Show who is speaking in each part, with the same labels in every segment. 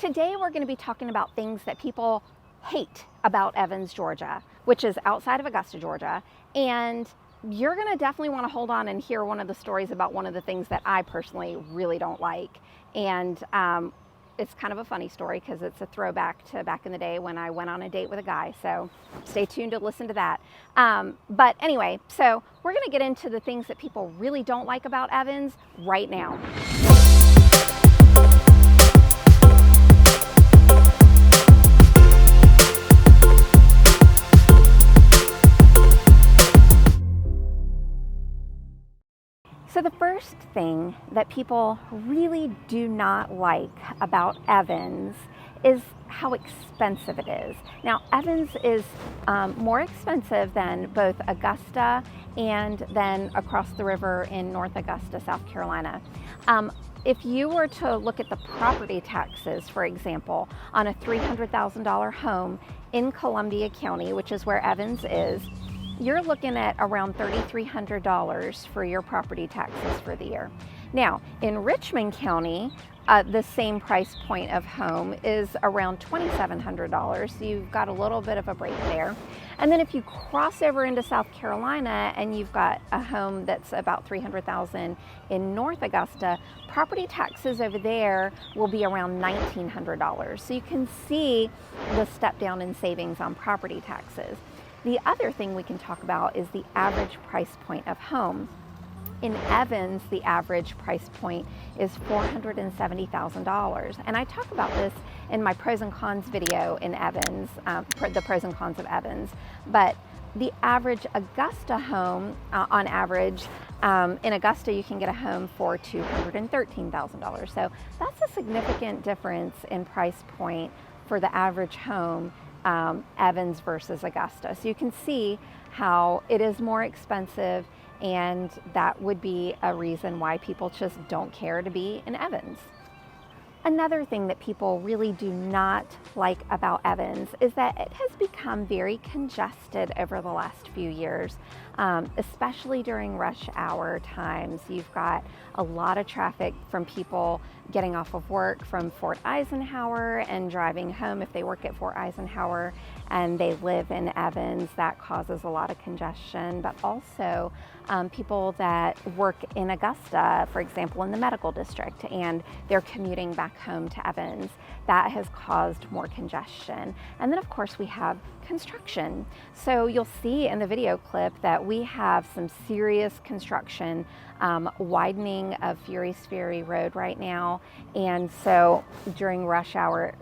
Speaker 1: Today we're going to be talking about things that people hate about Evans, Georgia, which is outside of Augusta, Georgia. And you're going to definitely want to hold on and hear one of the stories about one of the things that I personally really don't like. And it's kind of a funny story because it's a throwback to back in the day when I went on a date with a guy. So stay tuned to listen to that. But anyway, so we're going to get into the things that people really don't like about Evans right now. So the first thing that people really do not like about Evans is how expensive it is. Now, Evans is more expensive than both Augusta and then across the river in North Augusta, South Carolina. If you were to look at the property taxes, for example, on a $300,000 home in Columbia County, which is where Evans is, you're looking at around $3,300 for your property taxes for the year. Now, in Richmond County, the same price point of home is around $2,700, so you've got a little bit of a break there. And then if you cross over into South Carolina and you've got a home that's about $300,000 in North Augusta, property taxes over there will be around $1,900. So you can see the step down in savings on property taxes. The other thing we can talk about is the average price point of home. In Evans, the average price point is $470,000. And I talk about this in my pros and cons video in Evans, the pros and cons of Evans. But the average Augusta home, on average, in Augusta, you can get a home for $213,000. So that's a significant difference in price point for the average home, Evans versus Augusta. So you can see how it is more expensive, and that would be a reason why people just don't care to be in Evans. Another thing that people really do not like about Evans is that it has become very congested over the last few years, especially during rush hour times. You've got a lot of traffic from people getting off of work from Fort Eisenhower and driving home if they work at Fort Eisenhower and they live in Evans. That causes a lot of congestion, but also people that work in Augusta, for example, in the medical district, and they're commuting back home to Evans. That has caused more congestion. And then of course we have construction. So you'll see in the video clip that we have some serious construction widening of Furys Ferry Road right now. And so during rush hour,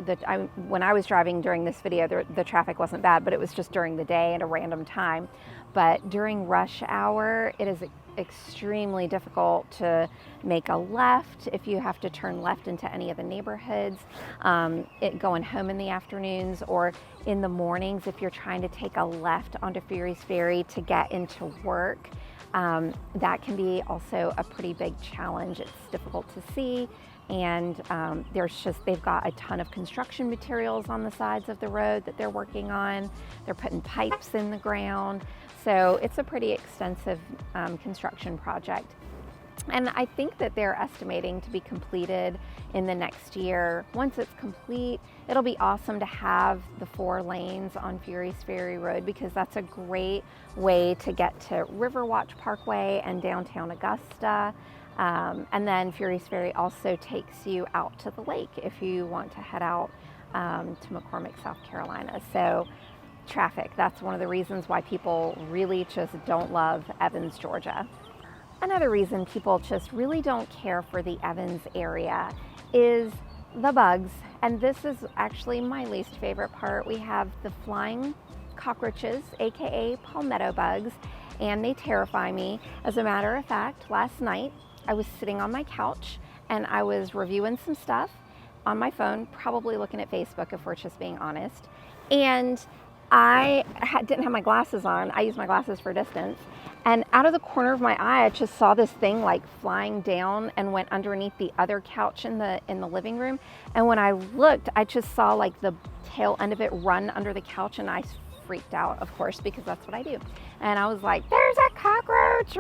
Speaker 1: when I was driving during this video, the traffic wasn't bad, but it was just during the day at a random time. But during rush hour, it is extremely difficult to make a left if you have to turn left into any of the neighborhoods, going home in the afternoons or in the mornings if you're trying to take a left onto Furys Ferry to get into work. That can be also a pretty big challenge. It's difficult to see, and they've got a ton of construction materials on the sides of the road that they're working on. They're putting pipes in the ground. So it's a pretty extensive construction project. And I think that they're estimating to be completed in the next year. Once it's complete, it'll be awesome to have the 4 lanes on Furys Ferry Road, because that's a great way to get to Riverwatch Parkway and downtown Augusta. And then Furys Ferry also takes you out to the lake if you want to head out to McCormick, South Carolina. So traffic, that's one of the reasons why people really just don't love Evans, Georgia. Another reason people just really don't care for the Evans area is the bugs. And this is actually my least favorite part. We have the flying cockroaches, aka palmetto bugs, and they terrify me. As a matter of fact, last night I was sitting on my couch and I was reviewing some stuff on my phone, probably looking at Facebook if we're just being honest. And I didn't have my glasses on. I use my glasses for distance. And out of the corner of my eye, I just saw this thing like flying down and went underneath the other couch in the living room. And when I looked, I just saw like the tail end of it run under the couch, and I freaked out, of course, because that's what I do. And I was like, there's a cockroach!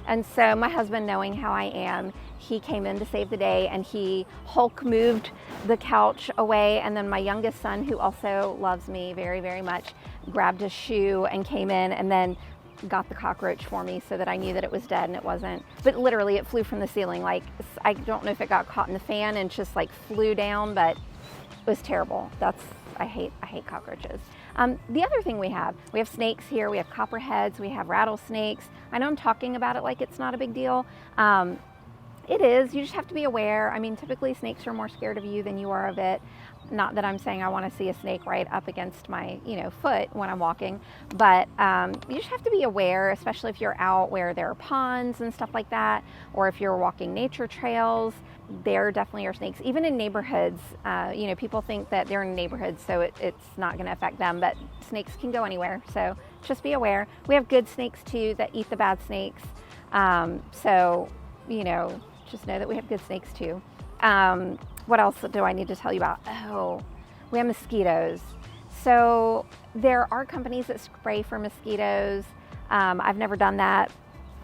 Speaker 1: And so my husband, knowing how I am, he came in to save the day, and he Hulk moved the couch away. And then my youngest son, who also loves me very, very much, grabbed a shoe and came in and then got the cockroach for me so that I knew that it was dead, and it wasn't. But literally it flew from the ceiling. Like, I don't know if it got caught in the fan and just like flew down, but it was terrible. I hate cockroaches. The other thing we have snakes here, we have copperheads, we have rattlesnakes. I know I'm talking about it like it's not a big deal. It is. You just have to be aware. I mean, typically snakes are more scared of you than you are of it. Not that I'm saying I want to see a snake right up against my, foot when I'm walking, but you just have to be aware, especially if you're out where there are ponds and stuff like that, or if you're walking nature trails. There definitely are snakes. Even in neighborhoods, people think that they're in neighborhoods, so it's not going to affect them, but snakes can go anywhere. So just be aware. We have good snakes too that eat the bad snakes. Just know that we have good snakes too. What else do I need to tell you about? Oh, we have mosquitoes. So there are companies that spray for mosquitoes. I've never done that.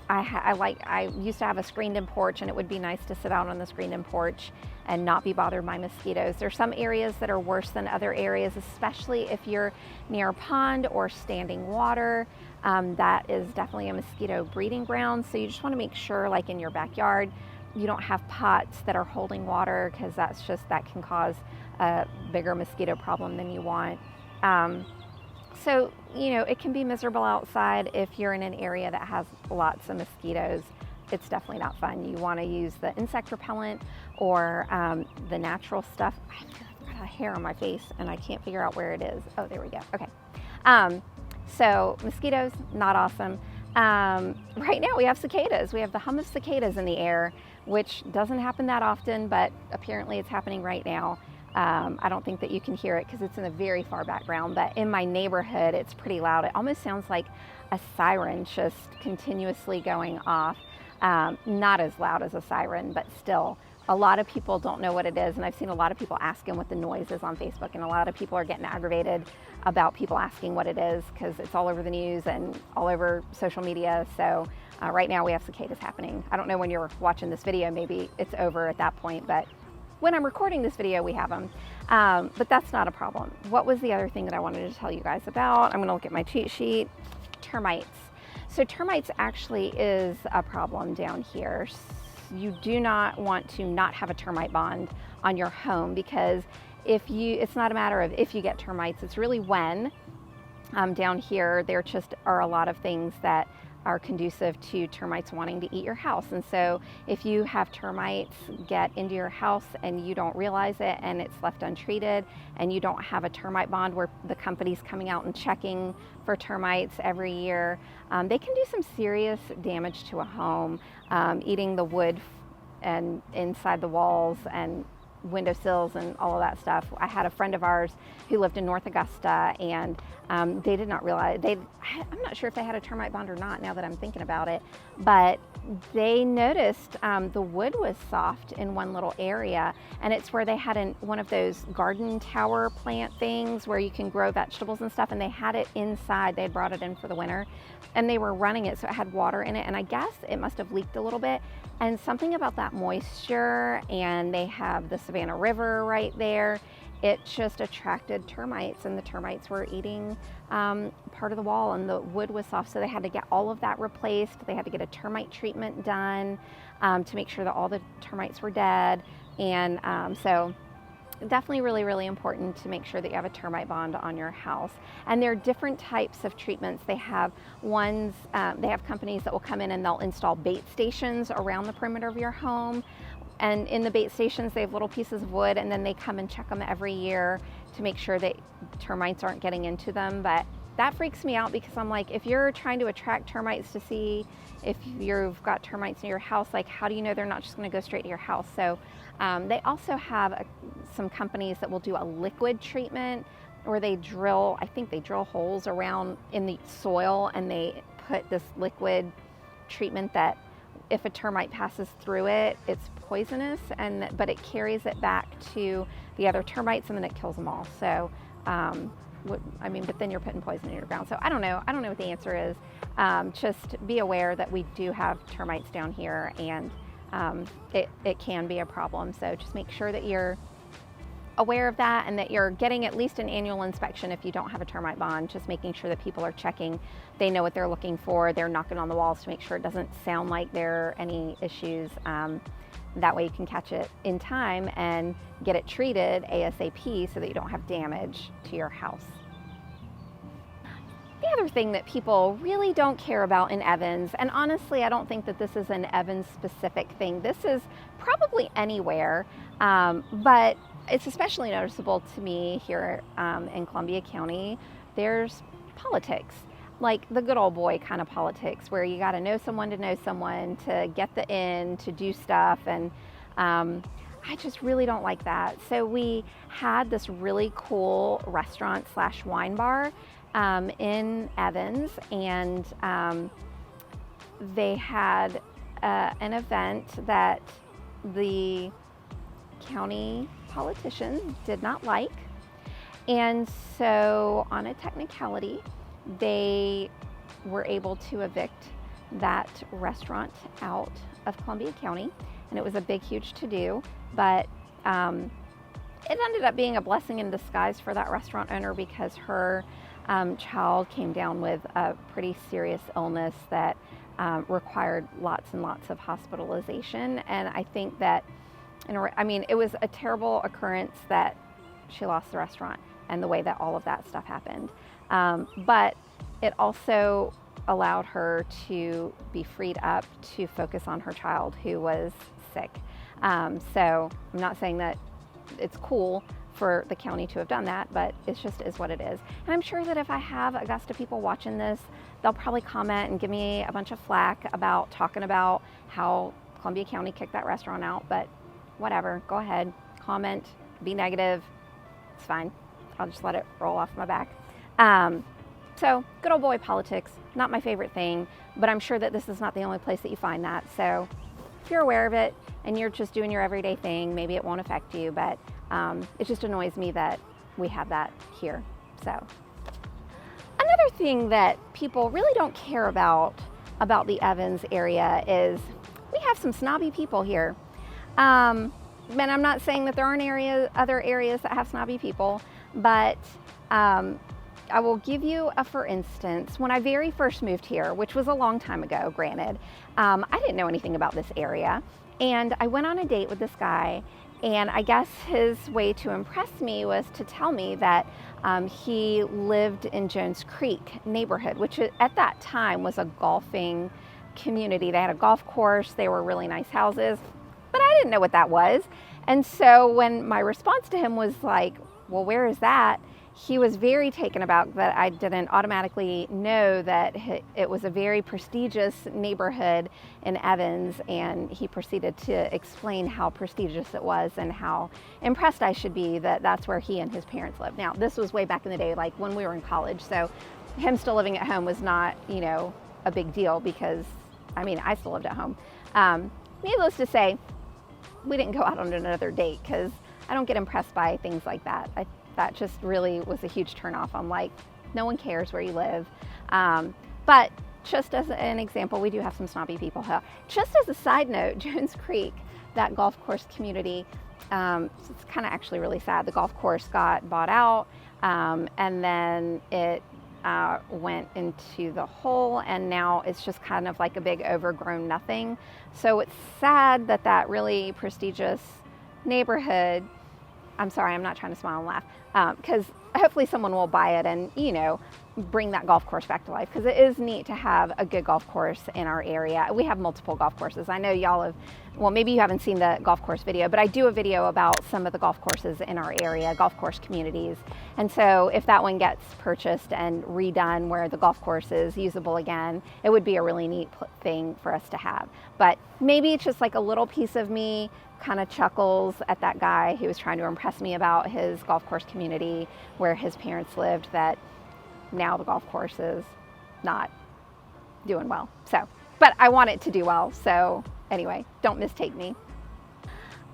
Speaker 1: I used to have a screened-in porch, and it would be nice to sit out on the screened-in porch and not be bothered by mosquitoes. There's some areas that are worse than other areas, especially if you're near a pond or standing water. That is definitely a mosquito breeding ground. So you just want to make sure, like in your backyard, you don't have pots that are holding water, because that can cause a bigger mosquito problem than you want. So, it can be miserable outside if you're in an area that has lots of mosquitoes. It's definitely not fun. You want to use the insect repellent or the natural stuff. I've got a hair on my face and I can't figure out where it is. Oh, there we go. Okay. So mosquitoes, not awesome. Right now we have cicadas. We have the hum of cicadas in the air, which doesn't happen that often, but apparently it's happening right now. I don't think that you can hear it because it's in a very far background, but in my neighborhood, it's pretty loud. It almost sounds like a siren just continuously going off. Not as loud as a siren, but still. A lot of people don't know what it is, and I've seen a lot of people asking what the noise is on Facebook, and a lot of people are getting aggravated about people asking what it is because it's all over the news and all over social media. So right now we have cicadas happening. I don't know when you're watching this video, maybe it's over at that point, but when I'm recording this video, we have them. But that's not a problem. What was the other thing that I wanted to tell you guys about? I'm gonna look at my cheat sheet. Termites. So termites actually is a problem down here. You do not want to not have a termite bond on your home, because it's not a matter of if you get termites, it's really when. Down here, there just are a lot of things that are conducive to termites wanting to eat your house. And so if you have termites get into your house and you don't realize it, and it's left untreated, and you don't have a termite bond where the company's coming out and checking for termites every year, they can do some serious damage to a home, eating the wood and inside the walls and windowsills and all of that stuff. I had a friend of ours who lived in North Augusta, and they did not realize, I'm not sure if they had a termite bond or not now that I'm thinking about it, but they noticed the wood was soft in one little area, and it's where they had one of those garden tower plant things where you can grow vegetables and stuff, and they had it inside. They had brought it in for the winter, and they were running it, so it had water in it, and I guess it must have leaked a little bit, and something about that moisture, and they have the Savannah River right there. It just attracted termites, and the termites were eating part of the wall, and the wood was soft, so they had to get all of that replaced. They had to get a termite treatment done to make sure that all the termites were dead. And so definitely really, really important to make sure that you have a termite bond on your house. And there are different types of treatments. They have they have companies that will come in and they'll install bait stations around the perimeter of your home. And in the bait stations, they have little pieces of wood, and then they come and check them every year to make sure that termites aren't getting into them. But that freaks me out, because I'm like, if you're trying to attract termites to see if you've got termites in your house, like, how do you know they're not just going to go straight to your house? So they also have some companies that will do a liquid treatment, where they drill, I think they drill holes around in the soil, and they put this liquid treatment that if a termite passes through it, it's poisonous, but it carries it back to the other termites, and then it kills them all. So I mean, but then you're putting poison in your ground. So I don't know what the answer is. Just be aware that we do have termites down here, and it can be a problem. So just make sure that you're aware of that, and that you're getting at least an annual inspection if you don't have a termite bond. Just making sure that people are checking, they know what they're looking for, they're knocking on the walls to make sure it doesn't sound like there are any issues. That way you can catch it in time and get it treated ASAP so that you don't have damage to your house. The other thing that people really don't care about in Evans, and honestly I don't think that this is an Evans specific thing, this is probably anywhere, but it's especially noticeable to me here in Columbia County, there's politics. Like the good old boy kind of politics, where you got to know someone to get the in, to do stuff. And I just really don't like that. So we had this really cool restaurant / wine bar in Evans, and they had an event that the county politicians did not like. And so on a technicality, they were able to evict that restaurant out of Columbia County, and it was a big, huge to-do, but it ended up being a blessing in disguise for that restaurant owner, because her child came down with a pretty serious illness that required lots and lots of hospitalization. And I think that, I mean, it was a terrible occurrence that she lost the restaurant and the way that all of that stuff happened. But it also allowed her to be freed up to focus on her child who was sick. So I'm not saying that it's cool for the county to have done that, but it just is what it is. And I'm sure that if I have Augusta people watching this, they'll probably comment and give me a bunch of flack about talking about how Columbia County kicked that restaurant out, but whatever, go ahead, comment, be negative, it's fine. I'll just let it roll off my back. So good old boy politics, not my favorite thing, but I'm sure that this is not the only place that you find that. So if you're aware of it and you're just doing your everyday thing, maybe it won't affect you, but it just annoys me that we have that here. So another thing that people really don't care about the Evans area is we have some snobby people here. And I'm not saying that there aren't other areas that have snobby people, but I will give you a for instance. When I very first moved here, which was a long time ago, granted, I didn't know anything about this area, and I went on a date with this guy, and I guess his way to impress me was to tell me that he lived in Jones Creek neighborhood, which at that time was a golfing community. They had a golf course, they were really nice houses, but I didn't know what that was. And so when my response to him was like, well, where is that? He was very taken aback that I didn't automatically know that it was a very prestigious neighborhood in Evans, and he proceeded to explain how prestigious it was and how impressed I should be that that's where he and his parents lived. Now, this was way back in the day, like when we were in college, so him still living at home was not, a big deal, because, I still lived at home. Needless to say, we didn't go out on another date, because I don't get impressed by things like that. That just really was a huge turnoff. I'm like, no one cares where you live. But just as an example, we do have some snobby people here. Just as a side note, Jones Creek, that golf course community, it's kind of actually really sad. The golf course got bought out, and then it went into the hole, and now it's just kind of like a big overgrown nothing. So it's sad that that really prestigious neighborhood, I'm sorry, I'm not trying to smile and laugh, because hopefully someone will buy it and, bring that golf course back to life, because it is neat to have a good golf course in our area. We have multiple golf courses. I know y'all have, well, maybe you haven't seen the golf course video, but I do a video about some of the golf courses in our area, golf course communities. And so if that one gets purchased and redone where the golf course is usable again, it would be a really neat thing for us to have. But maybe it's just like a little piece of me kind of chuckles at that guy who was trying to impress me about his golf course community where his parents lived, that now the golf course is not doing well. So, but I want it to do well. So anyway, don't mistake me.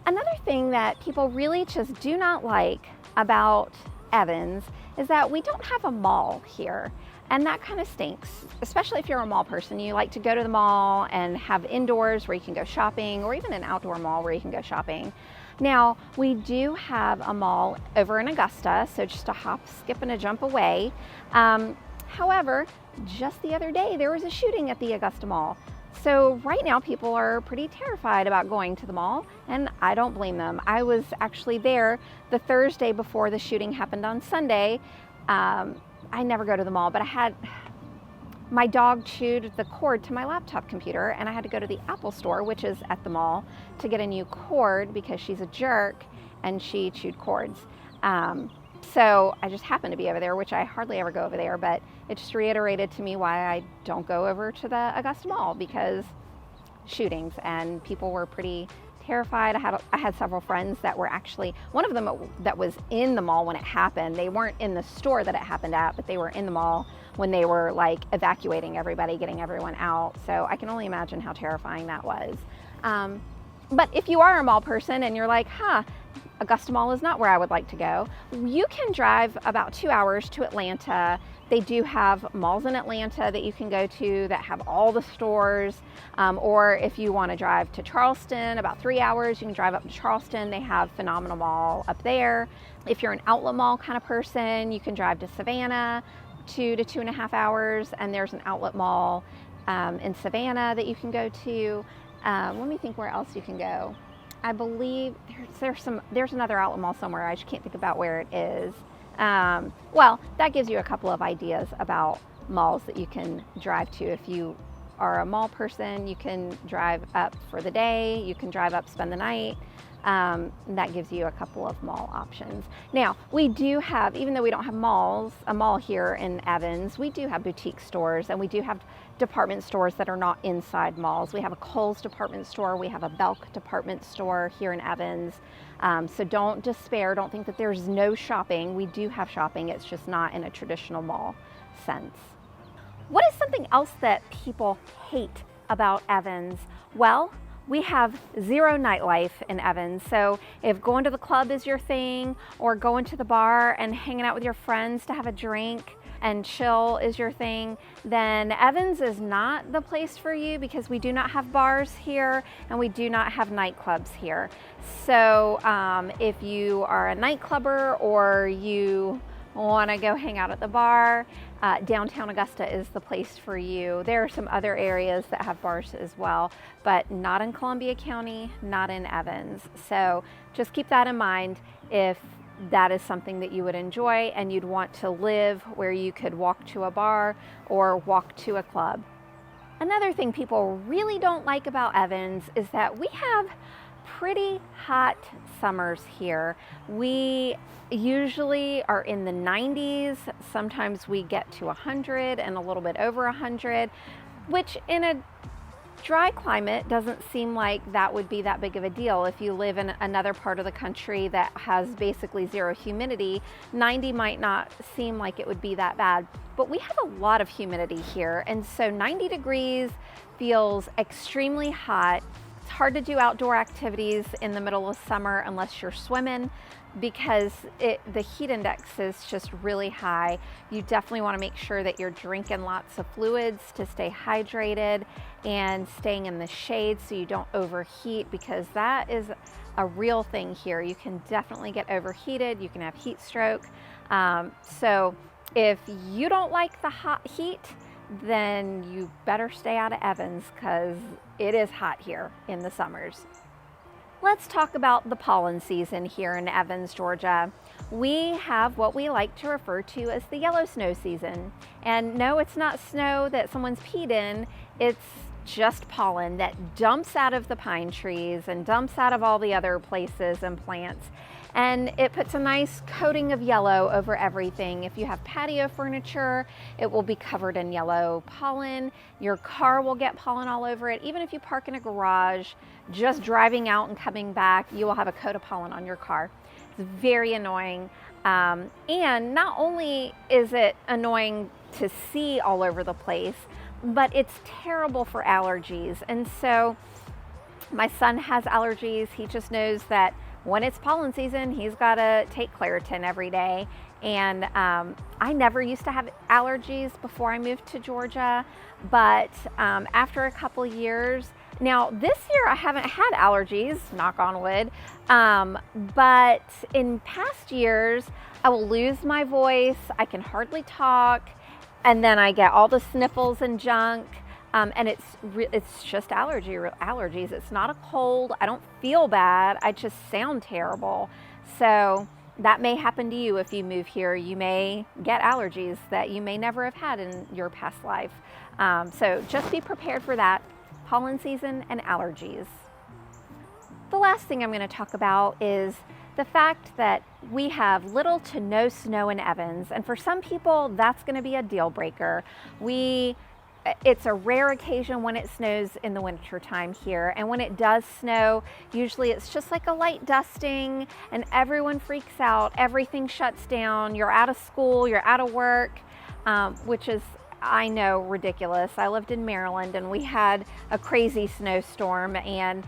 Speaker 1: Another thing that people really just do not like about Evans is that we don't have a mall here. And that kind of stinks, especially if you're a mall person. You like to go to the mall and have indoors where you can go shopping, or even an outdoor mall where you can go shopping. Now, we do have a mall over in Augusta, so just a hop, skip, and a jump away. However, just the other day, there was a shooting at the Augusta Mall. So right now, people are pretty terrified about going to the mall, and I don't blame them. I was actually there the Thursday before the shooting happened on Sunday. I never go to the mall, but my dog chewed the cord to my laptop computer, and I had to go to the Apple store, which is at the mall, to get a new cord because she's a jerk and she chewed cords. So I just happened to be over there, which I hardly ever go over there, but it just reiterated to me why I don't go over to the Augusta Mall, because shootings, and people were pretty terrified. I had several friends that were actually, one of them that was in the mall when it happened. They weren't in the store that it happened at, but they were in the mall when they were like evacuating everybody, getting everyone out. So I can only imagine how terrifying that was. But if you are a mall person and you're like, Augusta Mall is not where I would like to go, you can drive about 2 hours to Atlanta. They do have malls in Atlanta that you can go to that have all the stores. Or if you want to drive to Charleston, about 3 hours, you can drive up to Charleston. They have phenomenal mall up there. If you're an outlet mall kind of person, you can drive to Savannah, 2 to 2.5 hours, and there's an outlet mall in Savannah that you can go to. Let me think where else you can go. I believe there's another outlet mall somewhere. I just can't think about where it is. Well, that gives you a couple of ideas about malls that you can drive to. If you are a mall person, you can drive up for the day, you can drive up, spend the night. That gives you a couple of mall options. Now, we do have, even though we don't have a mall here in Evans, we do have boutique stores, and we do have department stores that are not inside malls. We have a Kohl's department store, we have a Belk department store here in Evans. So don't despair, don't think that there's no shopping. We do have shopping, it's just not in a traditional mall sense. What is something else that people hate about Evans? Well, we have zero nightlife in Evans. So if going to the club is your thing, or going to the bar and hanging out with your friends to have a drink and chill is your thing, then Evans is not the place for you, because we do not have bars here and we do not have nightclubs here. So if you are a nightclubber or you want to go hang out at the bar, downtown Augusta is the place for you. There are some other areas that have bars as well, but not in Columbia County, not in Evans. So just keep that in mind if that is something that you would enjoy and you'd want to live where you could walk to a bar or walk to a club. Another thing people really don't like about Evans is that we have pretty hot summers here. We usually are in the 90s. Sometimes we get to 100 and a little bit over 100, which in a dry climate doesn't seem like that would be that big of a deal. If you live in another part of the country that has basically zero humidity, 90 might not seem like it would be that bad. But we have a lot of humidity here, and so 90 degrees feels extremely hot. It's hard to do outdoor activities in the middle of summer unless you're swimming, because the heat index is just really high. You definitely want to make sure that you're drinking lots of fluids to stay hydrated and staying in the shade so you don't overheat, because that is a real thing here. You can definitely get overheated. You can have heat stroke. So if you don't like the hot heat, then you better stay out of Evans, because it is hot here in the summers. Let's talk about the pollen season here in Evans, Georgia. We have what we like to refer to as the yellow snow season. And no, it's not snow that someone's peed in, it's just pollen that dumps out of the pine trees and dumps out of all the other places and plants. And it puts a nice coating of yellow over everything. If you have patio furniture, it will be covered in yellow pollen. Your car will get pollen all over it. Even if you park in a garage, just driving out and coming back, you will have a coat of pollen on your car. It's very annoying. And not only is it annoying to see all over the place, but it's terrible for allergies. And so my son has allergies. He just knows that when it's pollen season, he's got to take Claritin every day. And I never used to have allergies before I moved to Georgia, but after a couple years, now this year I haven't had allergies, knock on wood, but in past years I will lose my voice, I can hardly talk, and then I get all the sniffles and junk. And it's just allergies. It's not a cold. I don't feel bad. I just sound terrible. So that may happen to you if you move here. You may get allergies that you may never have had in your past life. So just be prepared for that. Pollen season and allergies. The last thing I'm going to talk about is the fact that we have little to no snow in Evans. And for some people, that's going to be a deal breaker. It's a rare occasion when it snows in the winter time here, and when it does snow, usually it's just like a light dusting and everyone freaks out, everything shuts down, you're out of school, you're out of work, which is, I know, ridiculous. I lived in Maryland and we had a crazy snowstorm, and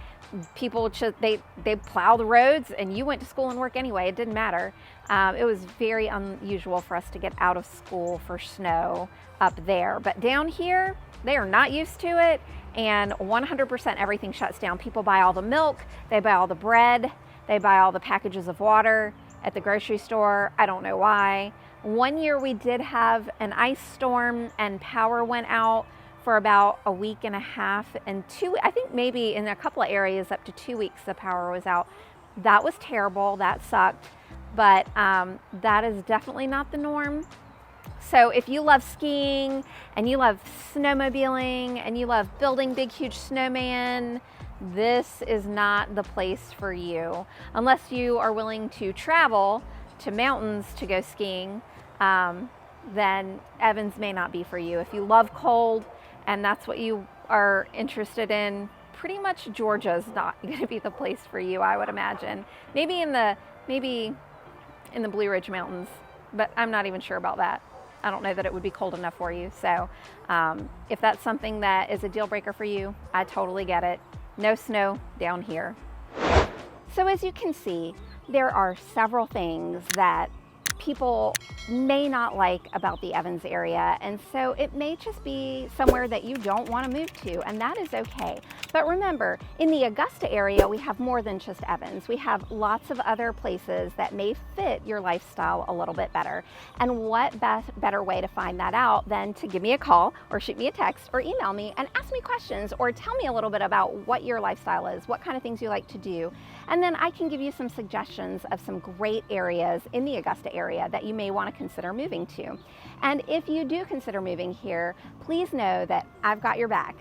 Speaker 1: people just, they plow the roads and you went to school and work anyway. It didn't matter. It was very unusual for us to get out of school for snow up there, but down here they are not used to it, and 100% everything shuts down. People buy all the milk, they buy all the bread, they buy all the packages of water at the grocery store. I don't know why. One year we did have an ice storm and power went out for about a week and a half, and I think maybe in a couple of areas up to 2 weeks the power was out. That was terrible, that sucked, but that is definitely not the norm. So if you love skiing and you love snowmobiling and you love building big huge snowman, this is not the place for you. Unless you are willing to travel to mountains to go skiing, then Evans may not be for you. If you love cold and that's what you are interested in, pretty much Georgia's not going to be the place for you, I would imagine. Maybe in the Blue Ridge Mountains, but I'm not even sure about that. I don't know that it would be cold enough for you. So if that's something that is a deal breaker for you, I totally get it. No snow down here. So as you can see, there are several things that people may not like about the Evans area, and so it may just be somewhere that you don't want to move to, and that is okay. But remember, in the Augusta area, we have more than just Evans. We have lots of other places that may fit your lifestyle a little bit better. And what better way to find that out than to give me a call or shoot me a text or email me and ask me questions or tell me a little bit about what your lifestyle is, what kind of things you like to do, and then I can give you some suggestions of some great areas in the Augusta area that you may want to consider moving to. And if you do consider moving here, please know that I've got your back.